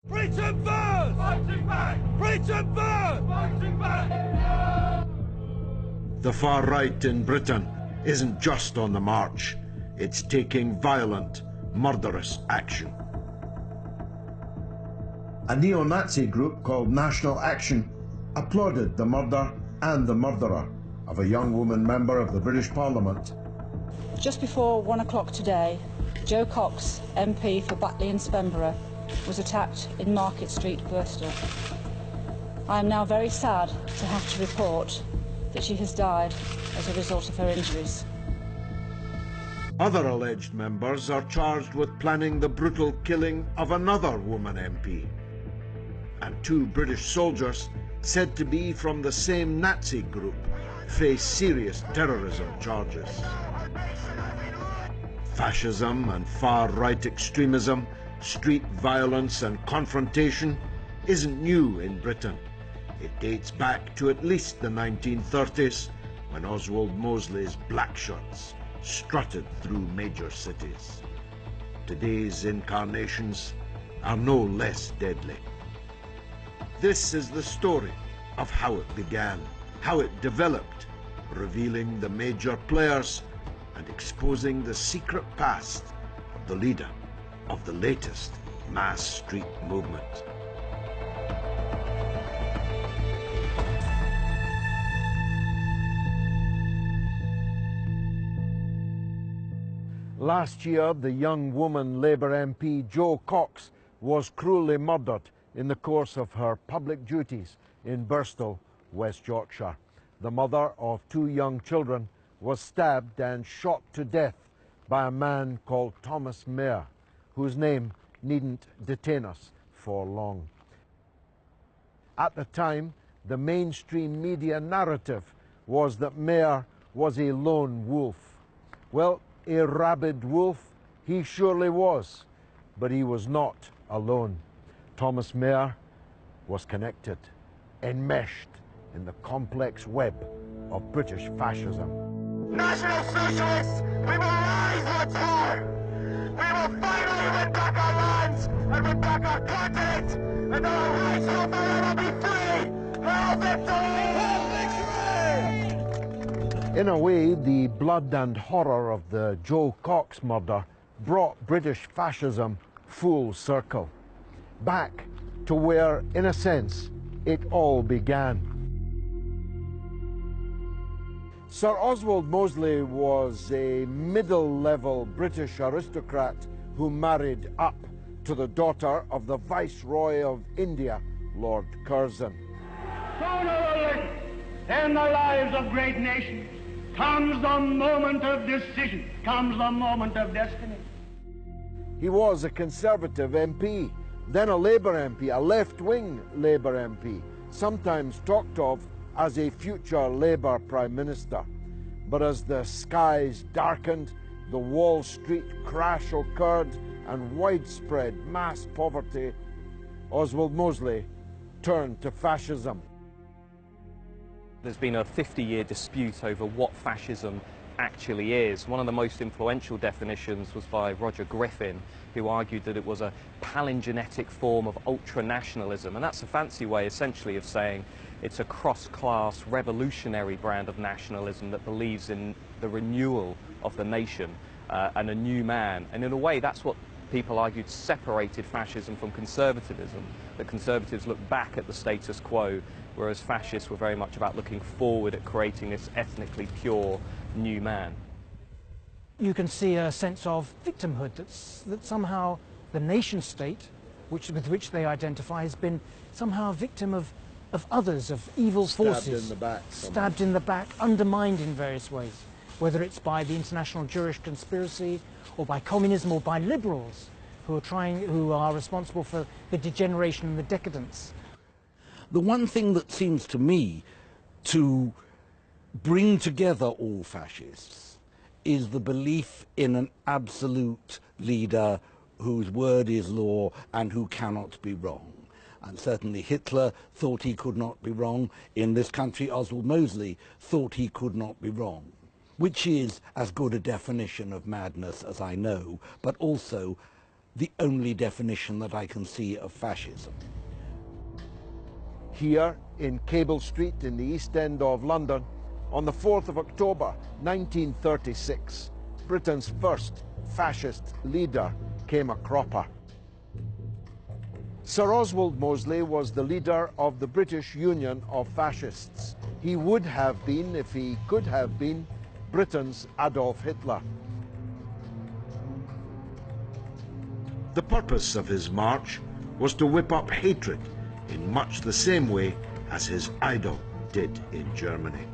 Britain first! Fighting back! Britain first! Fighting back! The far right in Britain isn't just on the march, it's taking violent, murderous action. A neo-Nazi group called National Action applauded the murder and the murderer of a young woman member of the British Parliament. Just before 1 o'clock today, Joe Cox, MP for Batley and Spenborough, was attacked in Market Street, Bristol. I am now very sad to have to report that she has died as a result of her injuries. Other alleged members are charged with planning the brutal killing of another woman MP. And 2 British soldiers, said to be from the same Nazi group, face serious terrorism charges. Fascism and far-right extremism, street violence and confrontation isn't new in Britain. It dates back to at least the 1930s, when Oswald Mosley's black shirts strutted through major cities. Today's incarnations are no less deadly. This is the story of how it began, how it developed, revealing the major players and exposing the secret past of the leader of the latest mass street movement. Last year, the young woman Labour MP Jo Cox was cruelly murdered in the course of her public duties in Birstall, West Yorkshire. The mother of 2 young children was stabbed and shot to death by a man called Thomas Mayer, whose name needn't detain us for long. At the time, the mainstream media narrative was that Mayer was a lone wolf. Well, a rabid wolf he surely was, but he was not alone. Thomas Mayer was connected, enmeshed in the complex web of British fascism. National Socialists, we will rise once more! We will finally win back our lands and win back our continent, and our rights will forever be free! Hail victory! In a way, the blood and horror of the Jo Cox murder brought British fascism full circle, back to where, in a sense, it all began. Sir Oswald Mosley was a middle-level British aristocrat who married up to the daughter of the Viceroy of India, Lord Curzon. Sooner or later, in the lives of great nations, comes the moment of decision, comes the moment of destiny. He was a Conservative MP, then a Labour MP, a left-wing Labour MP, sometimes talked of as a future Labour Prime Minister. But as the skies darkened, the Wall Street crash occurred, and widespread mass poverty, Oswald Mosley turned to fascism. There's been a 50-year dispute over what fascism actually is. One of the most influential definitions was by Roger Griffin, who argued that it was a palingenetic form of ultranationalism, and that's a fancy way essentially of saying it's a cross-class revolutionary brand of nationalism that believes in the renewal of the nation and a new man. And in a way, that's what people argued separated fascism from conservatism, that conservatives looked back at the status quo, whereas fascists were very much about looking forward at creating this ethnically pure new man. You can see a sense of victimhood, that somehow the nation-state with which they identify has been somehow a victim of others, of evil forces. Stabbed in the back. Stabbed in the back, undermined in various ways, whether it's by the international Jewish conspiracy or by communism or by liberals who are responsible for the degeneration and the decadence. The one thing that seems to me to bring together all fascists is the belief in an absolute leader whose word is law and who cannot be wrong. And certainly Hitler thought he could not be wrong. In this country, Oswald Mosley thought he could not be wrong, which is as good a definition of madness as I know, but also the only definition that I can see of fascism. Here in Cable Street in the East End of London, on the 4th of October 1936, Britain's first fascist leader came a cropper. Sir Oswald Mosley was the leader of the British Union of Fascists. He would have been, if he could have been, Britain's Adolf Hitler. The purpose of his march was to whip up hatred in much the same way as his idol did in Germany.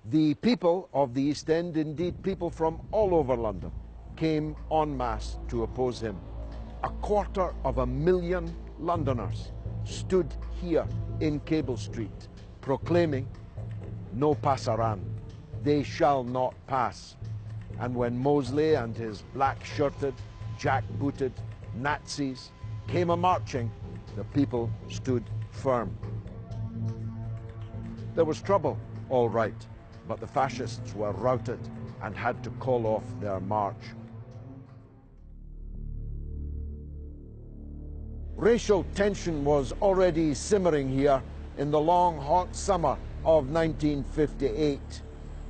The people of the East End, indeed people from all over London, came en masse to oppose him. 250,000 Londoners stood here in Cable Street proclaiming, "No passaran, they shall not pass." And when Mosley and his black-shirted, jack-booted Nazis came a-marching, the people stood firm. There was trouble, all right, but the fascists were routed and had to call off their march. Racial tension was already simmering here in the long, hot summer of 1958.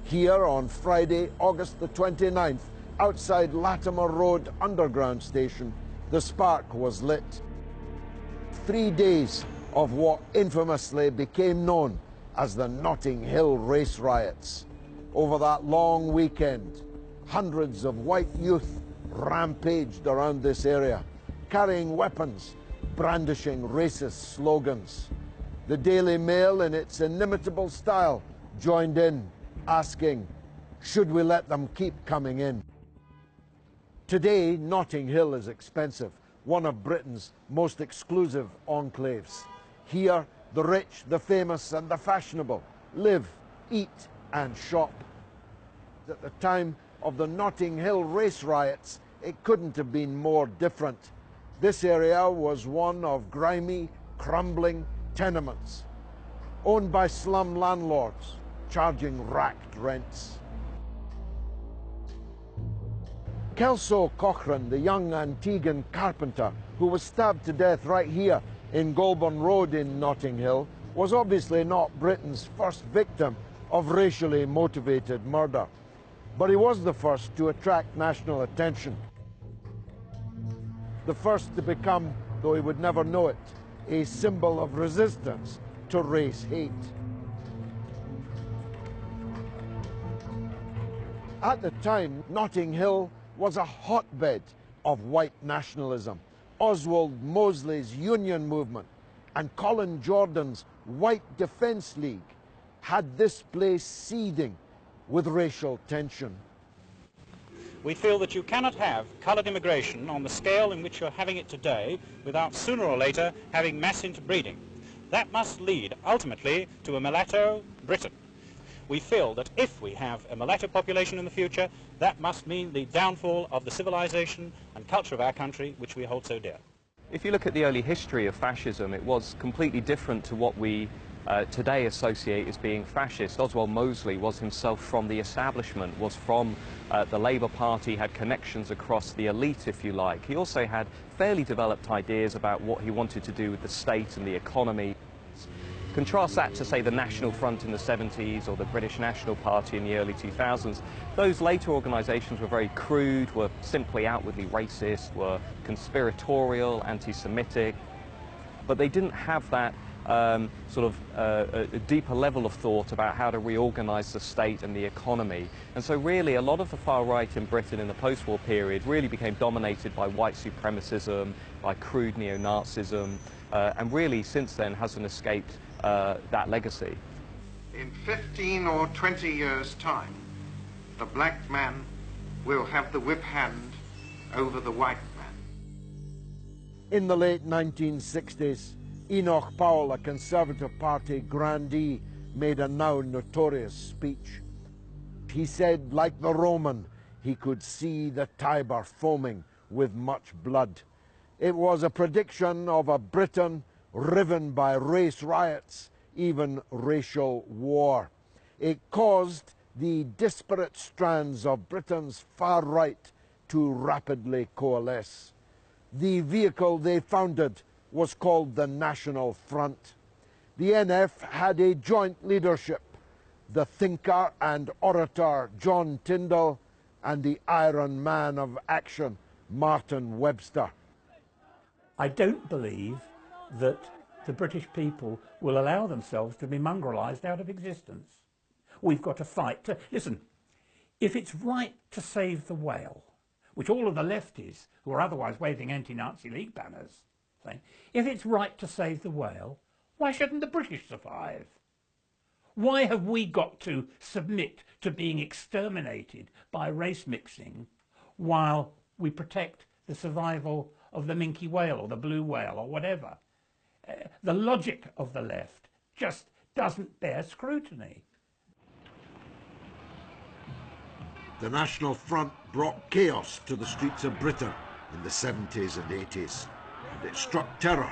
Here on Friday, August the 29th, outside Latimer Road Underground Station, the spark was lit. 3 days of what infamously became known as the Notting Hill race riots. Over that long weekend, hundreds of white youth rampaged around this area, carrying weapons, brandishing racist slogans. The Daily Mail, in its inimitable style, joined in, asking, should we let them keep coming in? Today, Notting Hill is expensive, one of Britain's most exclusive enclaves. Here, the rich, the famous, and the fashionable live, eat, and shop. At the time of the Notting Hill race riots, it couldn't have been more different. This area was one of grimy, crumbling tenements, owned by slum landlords, charging racked rents. Kelso Cochrane, the young Antiguan carpenter who was stabbed to death right here in Goulburn Road in Notting Hill, was obviously not Britain's first victim of racially motivated murder, but he was the first to attract national attention. The first to become, though he would never know it, a symbol of resistance to race hate. At the time, Notting Hill was a hotbed of white nationalism. Oswald Mosley's Union movement and Colin Jordan's White Defence League had this place seething with racial tension. We feel that you cannot have coloured immigration on the scale in which you're having it today without sooner or later having mass interbreeding. That must lead ultimately to a mulatto Britain. We feel that if we have a mulatto population in the future, that must mean the downfall of the civilization and culture of our country, which we hold so dear. If you look at the early history of fascism, it was completely different to what we today associate as being fascist. Oswald Mosley was himself from the establishment, was from the Labour Party, had connections across the elite, if you like. He also had fairly developed ideas about what he wanted to do with the state and the economy. Contrast that to, say, the National Front in the 70s or the British National Party in the early 2000s. Those later organisations were very crude, were simply outwardly racist, were conspiratorial, anti-Semitic, but they didn't have that a deeper level of thought about how to reorganise the state and the economy. And so really a lot of the far right in Britain in the post-war period really became dominated by white supremacism, by crude neo-Nazism, and really since then hasn't escaped that legacy. In 15 or 20 years' time, the black man will have the whip hand over the white man. In the late 1960s, Enoch Powell, a Conservative Party grandee, made a now notorious speech. He said, like the Roman, he could see the Tiber foaming with much blood. It was a prediction of a Britain riven by race riots, even racial war. It caused the disparate strands of Britain's far right to rapidly coalesce. The vehicle they founded was called the National Front. The NF had a joint leadership, the thinker and orator John Tyndall and the Iron Man of action Martin Webster. I don't believe that the British people will allow themselves to be mongrelized out of existence. We've got to fight to... Listen, if it's right to save the whale, which all of the lefties who are otherwise waving anti-Nazi League banners say, if it's right to save the whale, why shouldn't the British survive? Why have we got to submit to being exterminated by race mixing while we protect the survival of the minke whale or the blue whale or whatever? The logic of the left just doesn't bear scrutiny. The National Front brought chaos to the streets of Britain in the 70s and 80s, and it struck terror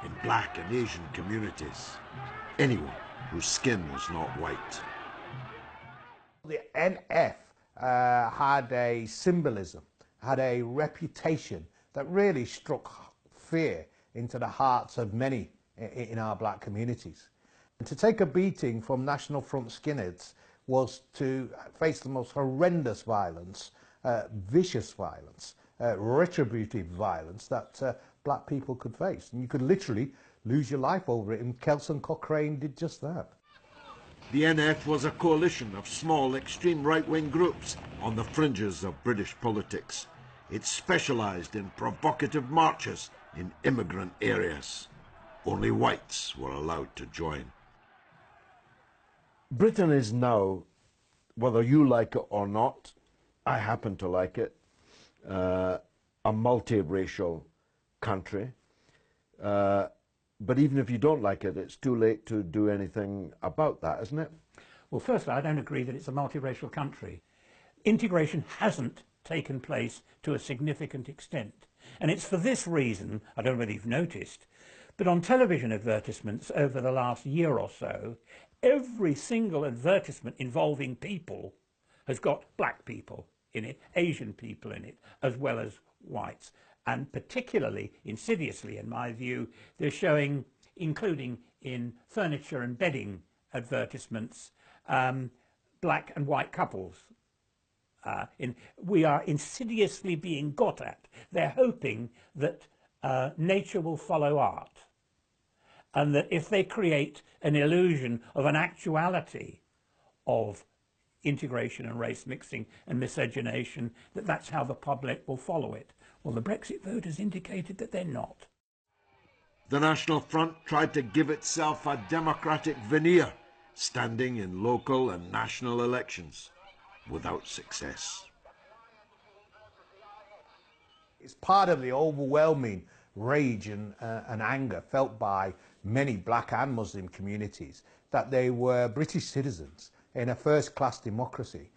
in black and Asian communities, anyone whose skin was not white. The NF had a symbolism, had a reputation that really struck fear into the hearts of many in our black communities. And to take a beating from National Front skinheads was to face the most horrendous violence, vicious violence, retributive violence that black people could face. And you could literally lose your life over it, and Kelson Cochrane did just that. The NF was a coalition of small extreme right-wing groups on the fringes of British politics. It specialised in provocative marches in immigrant areas. Only whites were allowed to join. Britain is now, whether you like it or not, I happen to like it, a multiracial country. But even if you don't like it, it's too late to do anything about that, isn't it? Well, firstly, I don't agree that it's a multiracial country. Integration hasn't taken place to a significant extent. And it's for this reason, I don't know whether you've noticed, but on television advertisements over the last year or so, every single advertisement involving people has got black people in it, Asian people in it, as well as whites. And particularly, insidiously in my view, they're showing, including in furniture and bedding advertisements, black and white couples. We are insidiously being got at. They're hoping that nature will follow art, and that if they create an illusion of an actuality of integration and race mixing and miscegenation, that's how the public will follow it. Well, the Brexit voters indicated that they're not. The National Front tried to give itself a democratic veneer, standing in local and national elections, without success. It's part of the overwhelming rage and anger felt by many black and Muslim communities that they were British citizens in a first-class democracy,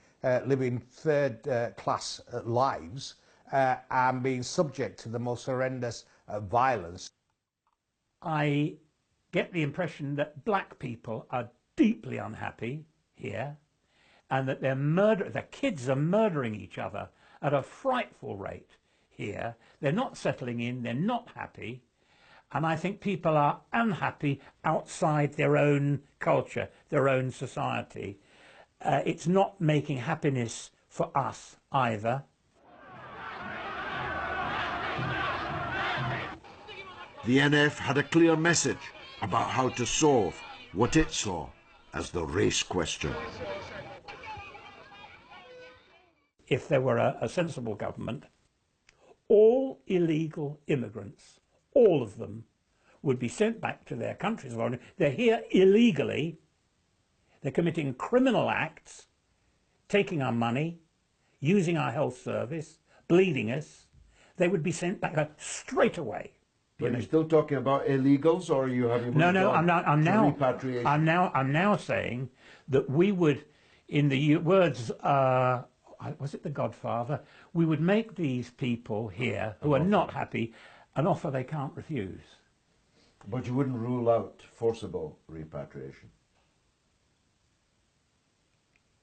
living third-class lives and being subject to the most horrendous violence. I get the impression that black people are deeply unhappy here, and that their kids are murdering each other at a frightful rate here. They're not settling in, they're not happy, and I think people are unhappy outside their own culture, their own society. It's not making happiness for us either. The NF had a clear message about how to solve what it saw as the race question. If there were a sensible government, all illegal immigrants, all of them, would be sent back to their countries of origin. They're here illegally, they're committing criminal acts, taking our money, using our health service, bleeding us. They would be sent back straight away. But you're still talking about illegals, or are you having no? I'm repatriation? I'm now saying that we would, in the words, was it The Godfather? We would make these people here who are not happy an offer they can't refuse. But you wouldn't rule out forcible repatriation?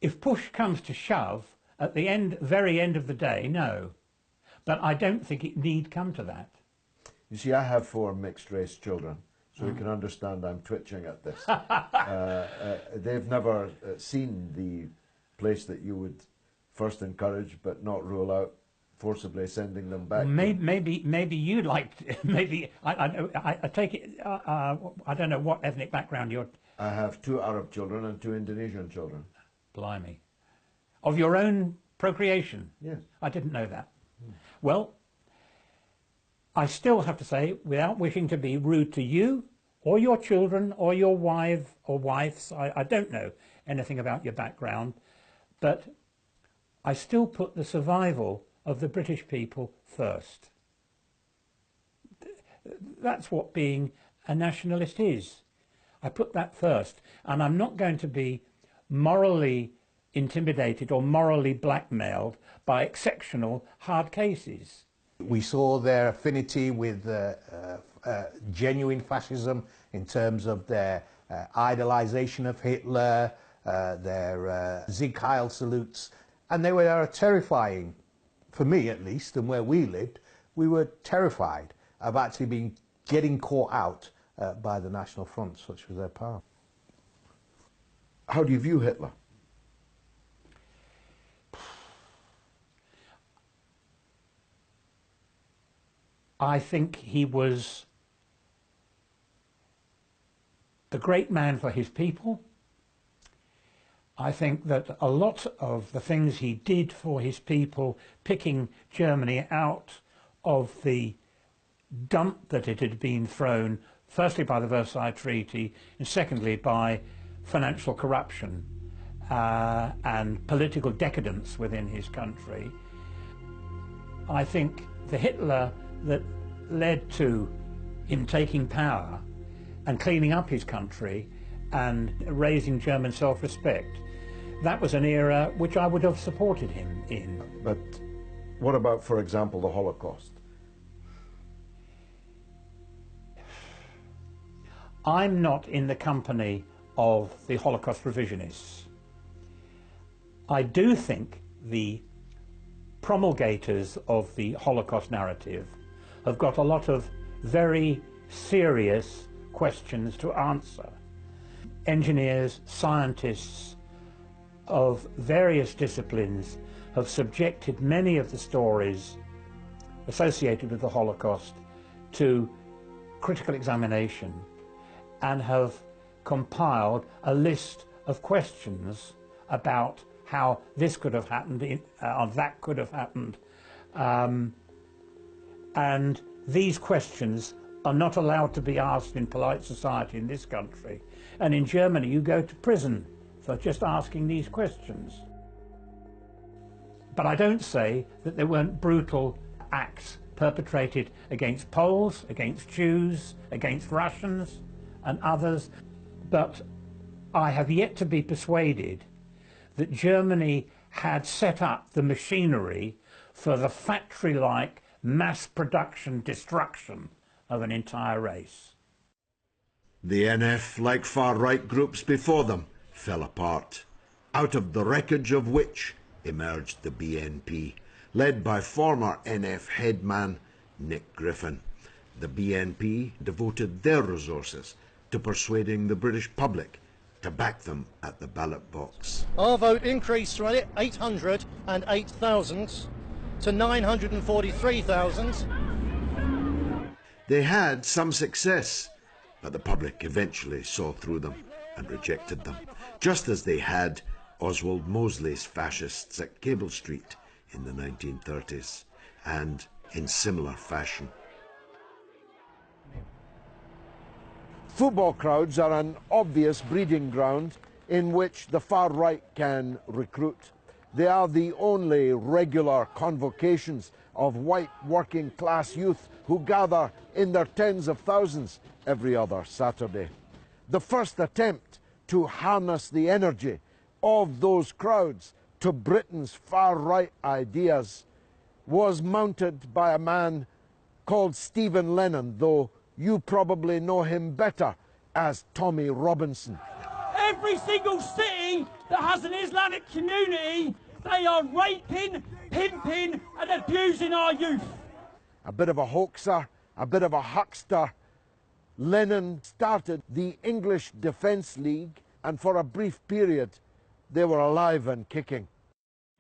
If push comes to shove, at the very end of the day, no. But I don't think it need come to that. You see, I have 4 mixed-race children, so you can understand I'm twitching at this. They've never seen the place that you would first encourage but not rule out forcibly sending them back. Maybe you'd like, maybe, I take it, I don't know what ethnic background you're... I have 2 Arab children and 2 Indonesian children. Blimey. Of your own procreation? Yes. I didn't know that. Well, I still have to say, without wishing to be rude to you, or your children, or your wife or wives, I don't know anything about your background, but I still put the survival of the British people first. That's what being a nationalist is. I put that first, and I'm not going to be morally intimidated or morally blackmailed by exceptional hard cases. We saw their affinity with genuine fascism in terms of their idolization of Hitler, their Sieg Heil salutes, and they were terrifying, for me at least, and where we lived, we were terrified of actually getting caught out by the National Front, such was their power. How do you view Hitler? I think he was a great man for his people. I think that a lot of the things he did for his people, picking Germany out of the dump that it had been thrown, firstly by the Versailles Treaty, and secondly by financial corruption and political decadence within his country. I think the Hitler that led to him taking power and cleaning up his country and raising German self-respect, that was an era which I would have supported him in. But what about, for example, the Holocaust? I'm not in the company of the Holocaust revisionists. I do think the promulgators of the Holocaust narrative have got a lot of very serious questions to answer. Engineers, scientists of various disciplines have subjected many of the stories associated with the Holocaust to critical examination and have compiled a list of questions about how this could have happened or that could have happened. And these questions are not allowed to be asked in polite society in this country. And in Germany, you go to prison for just asking these questions. But I don't say that there weren't brutal acts perpetrated against Poles, against Jews, against Russians and others. But I have yet to be persuaded that Germany had set up the machinery for the factory-like mass production destruction of an entire race. The NF, like far-right groups before them, fell apart, out of the wreckage of which emerged the BNP, led by former NF headman Nick Griffin. The BNP devoted their resources to persuading the British public to back them at the ballot box. Our vote increased from 808,000 to 943,000. They had some success, but the public eventually saw through them and rejected them, just as they had Oswald Mosley's fascists at Cable Street in the 1930s, and in similar fashion. Football crowds are an obvious breeding ground in which the far right can recruit. They are the only regular convocations of white working class youth who gather in their tens of thousands every other Saturday. The first attempt to harness the energy of those crowds to Britain's far right ideas was mounted by a man called Stephen Lennon, though you probably know him better as Tommy Robinson. every single city that has an Islamic community, they are raping, pimping and abusing our youth. A bit of a hoaxer, a bit of a huckster, Lenin started the English Defence League, and for a brief period they were alive and kicking.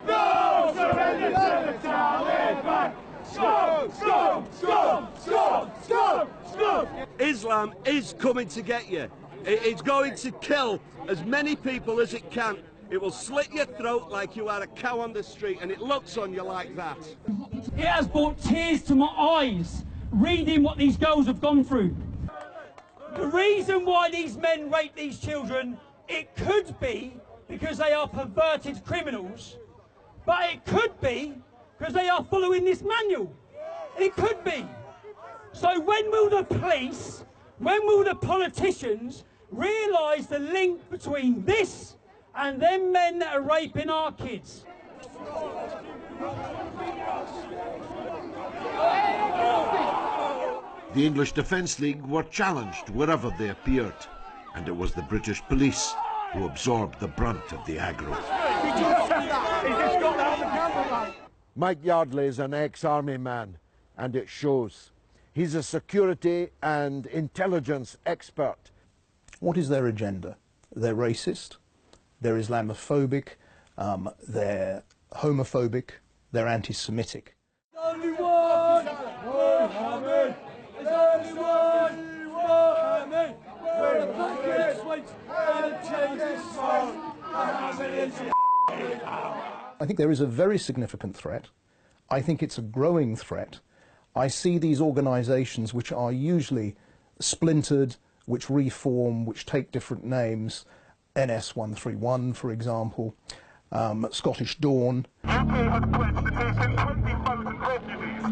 No surrender to the Taliban! Scum! Scum! Scum! Scum! Scum! Scum! Islam is coming to get you. It's going to kill as many people as it can. It will slit your throat like you are a cow on the street, and it looks on you like that. It has brought tears to my eyes reading what these girls have gone through. The reason why these men rape these children, it could be because they are perverted criminals, but it could be because they are following this manual. It could be. So when will the police, when will the politicians realise the link between this and them men that are raping our kids? The English Defence League were challenged wherever they appeared, and it was the British police who absorbed the brunt of the aggro. Mike Yardley is an ex-army man, and it shows. He's a security and intelligence expert. What is their agenda? They're racist, they're Islamophobic, they're homophobic, they're anti-Semitic. Only one Mohammed! There's only one Mohammed! We're the blackest sweets and the changes smoke. I think there is a very significant threat. I think it's a growing threat. I see these organisations which are usually splintered, which reform, which take different names, NS 131 for example, Scottish Dawn. UK has pledged to take in 20,000 refugees.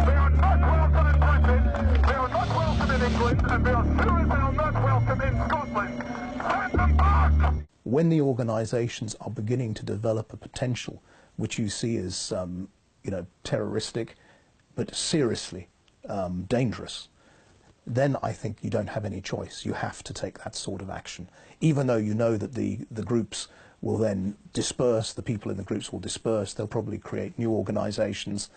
They are not welcome in Britain, they are not welcome in England, and they are sure as hell not welcome in Scotland. Send them back! When the organisations are beginning to develop a potential which you see as terroristic, but seriously dangerous, then I think you don't have any choice. You have to take that sort of action. Even though you know that the groups will then disperse, the people in the groups will disperse, they'll probably create new organisations.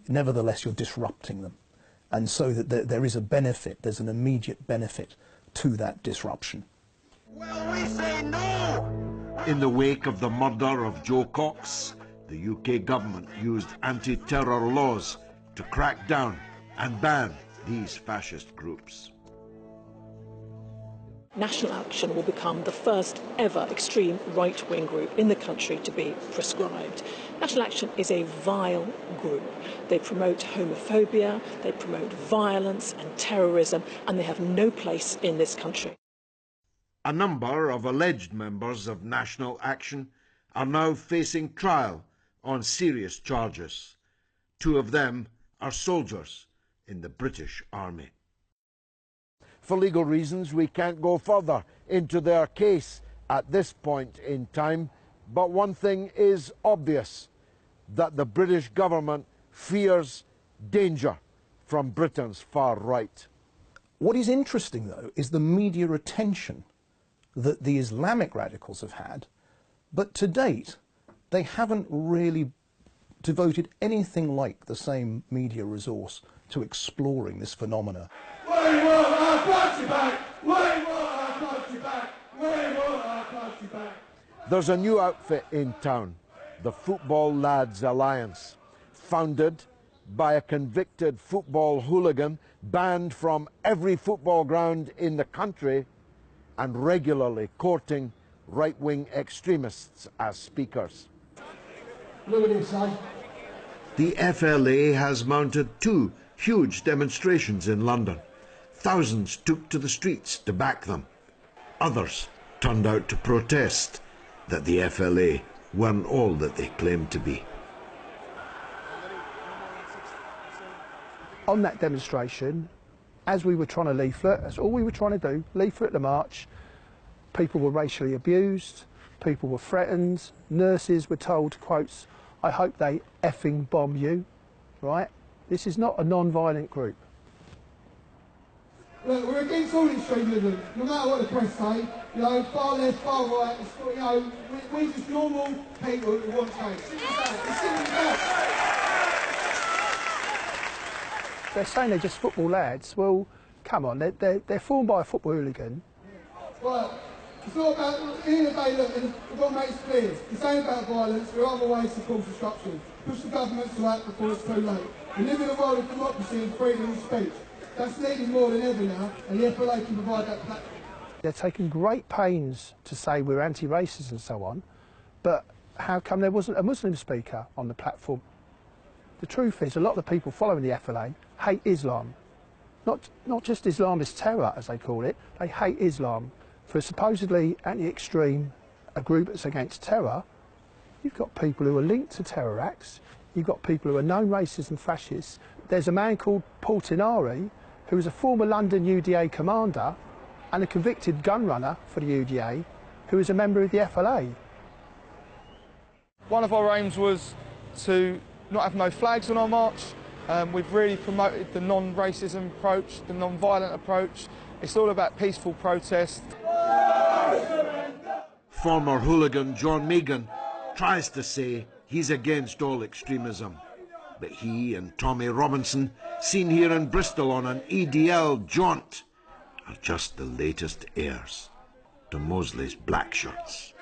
Nevertheless, you're disrupting them. And so that there is a benefit, there's an immediate benefit to that disruption. Well, we say no! In the wake of the murder of Joe Cox, the UK government used anti-terror laws to crack down and ban these fascist groups. National Action will become the first ever extreme right-wing group in the country to be proscribed. National Action is a vile group. They promote homophobia, they promote violence and terrorism, and they have no place in this country. A number of alleged members of National Action are now facing trial on serious charges. 2 of them are soldiers in the British Army. For legal reasons, we can't go further into their case at this point in time, but one thing is obvious, that the British government fears danger from Britain's far right. What is interesting, though, is the media attention that the Islamic radicals have had, but to date, they haven't really devoted anything like the same media resource to exploring this phenomena. We want our country back! We want our country back! We want our country back! There's a new outfit in town, the Football Lads Alliance, founded by a convicted football hooligan banned from every football ground in the country and regularly courting right-wing extremists as speakers. Look at inside. The FLA has mounted 2 huge demonstrations in London. Thousands took to the streets to back them. Others turned out to protest that the FLA weren't all that they claimed to be. On that demonstration, as we were trying to leaflet, that's all we were trying to do, leaflet the march, people were racially abused, people were threatened, nurses were told, quotes, "I hope they effing bomb you," right? This is not a non-violent group. Look, we're against all extremism, no matter what the press say. You know, far left, far right. You know, we're just normal people who want change. Simple as that. It's simple as that. They're saying they're just football lads. Well, come on, they're formed by a football hooligan. Right. It's not about, at the end of the day, look, we've got to make this clear. It's ain't about violence, there are other ways to cause disruption. Push the government to act before it's too late. We live in a world of democracy and freedom of speech. That's needed more than ever now, and the FLA can provide that platform. They're taking great pains to say we're anti-racist and so on, but how come there wasn't a Muslim speaker on the platform? The truth is, a lot of the people following the FLA hate Islam. Not just Islamist terror, as they call it, they hate Islam. For a supposedly anti-extreme, a group that's against terror, you've got people who are linked to terror acts, you've got people who are known racists and fascists. There's a man called Paul Tinari, who was a former London UDA commander and a convicted gun runner for the UDA, who is a member of the FLA. One of our aims was to not have no flags on our march. We've really promoted the non-racism approach, the non-violent approach. It's all about peaceful protest. Former hooligan John Megan tries to say he's against all extremism, but he and Tommy Robinson, seen here in Bristol on an EDL jaunt, are just the latest heirs to Mosley's black shirts.